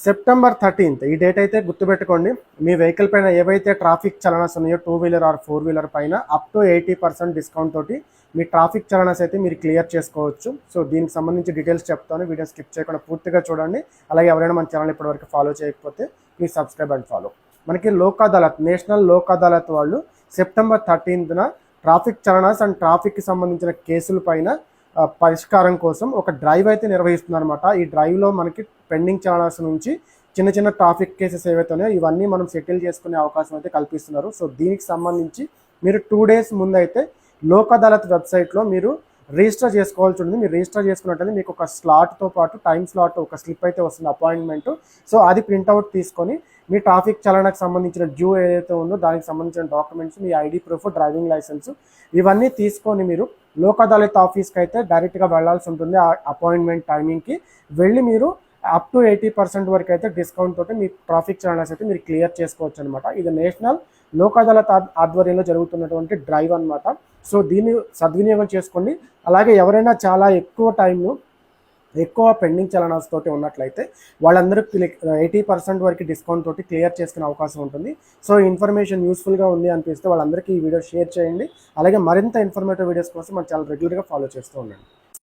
September 13th ఈ date అయితే గుర్తుపెట్టుకోండి. మీ వెహికల్ పైన ఏవైతే ట్రాఫిక్ చలనాస్ ఉన్నాయో 2 వీలర్ ఆర్ 4 వీలర్ పైన అప్ టు 80% డిస్కౌంట్ తోటి మీ ట్రాఫిక్ చలనాస్ అయితే మీరు క్లియర్ చేసుకోవచ్చు. సో దీనికి సంబంధించి డీటెయిల్స్ చెప్తాను. వీడియో స్కిప్ చేయకుండా పూర్తిగా చూడండి. అలాగే ఎవరైనా మన ఛానల్ ఇప్పటివరకు ఫాలో చేయకపోతే ప్లీజ్ సబ్స్క్రైబ్ అండ్ ఫాలో. మనకి లోక్ అదాలత్, నేషనల్ లోక్ అదాలత్ వాళ్ళు September 13th traffic challans and ట్రాఫిక్కి సంబంధించిన కేసుల పైన పరిష్కారం కోసం ఒక డ్రైవ్ అయితే నిర్వహిస్తున్నారు అనమాట. ఈ డ్రైవ్లో మనకి పెండింగ్ చలనాస్ నుంచి చిన్న చిన్న ట్రాఫిక్ కేసెస్ ఏవైతే ఉన్నాయో ఇవన్నీ మనం సెటిల్ చేసుకునే అవకాశం అయితే కల్పిస్తున్నారు. సో దీనికి సంబంధించి మీరు 2 days ముందు అయితే లోక్ అదాలత్ వెబ్సైట్లో మీరు రిజిస్టర్ చేసుకోవాల్సి ఉంటుంది. మీరు రిజిస్టర్ చేసుకున్నట్టయితే మీకు ఒక స్లాట్తో పాటు టైం స్లాట్ ఒక స్లిప్ అయితే వస్తుంది, అపాయింట్మెంట్. సో అది ప్రింట్అవుట్ తీసుకొని మీ ట్రాఫిక్ చలనాకు సంబంధించిన డ్యూ ఏదైతే ఉందో దానికి సంబంధించిన డాక్యుమెంట్స్, మీ ఐడి ప్రూఫ్, డ్రైవింగ్ లైసెన్స్ ఇవన్నీ తీసుకొని మీరు లోక్ అదాలత్ ఆఫీస్కి అయితే డైరెక్ట్గా వెళ్లాల్సి ఉంటుంది. ఆ అపాయింట్మెంట్ టైమింగ్కి వెళ్ళి మీరు అప్ టు 80% వరకు అయితే డిస్కౌంట్ తోటి మీ ట్రాఫిక్ చలనాస్ అయితే మీరు క్లియర్ చేసుకోవచ్చు అనమాట. ఇది నేషనల్ లోక్ అదాలత్ ఆధ్వర్యంలో జరుగుతున్నటువంటి డ్రైవ్ అనమాట. సో దీన్ని సద్వినియోగం చేసుకోండి. అలాగే ఎవరైనా చాలా ఎక్కువ పెండింగ్ చలనాస్ తోటి ఉన్నట్లయితే వాళ్ళందరికీ 80% వరకు డిస్కౌంట్ తోటి క్లియర్ చేసుకునే అవకాశం ఉంటుంది. సో ఈ ఇన్ఫర్మేషన్ యూస్ఫుల్గా ఉంది అనిపిస్తే వాళ్ళందరికీ ఈ వీడియో షేర్ చేయండి. అలాగే మరింత ఇన్ఫర్మేటివ్ వీడియోస్ కోసం మన ఛానల్ రెగ్యులర్గా ఫాలో చేస్తూ ఉండండి.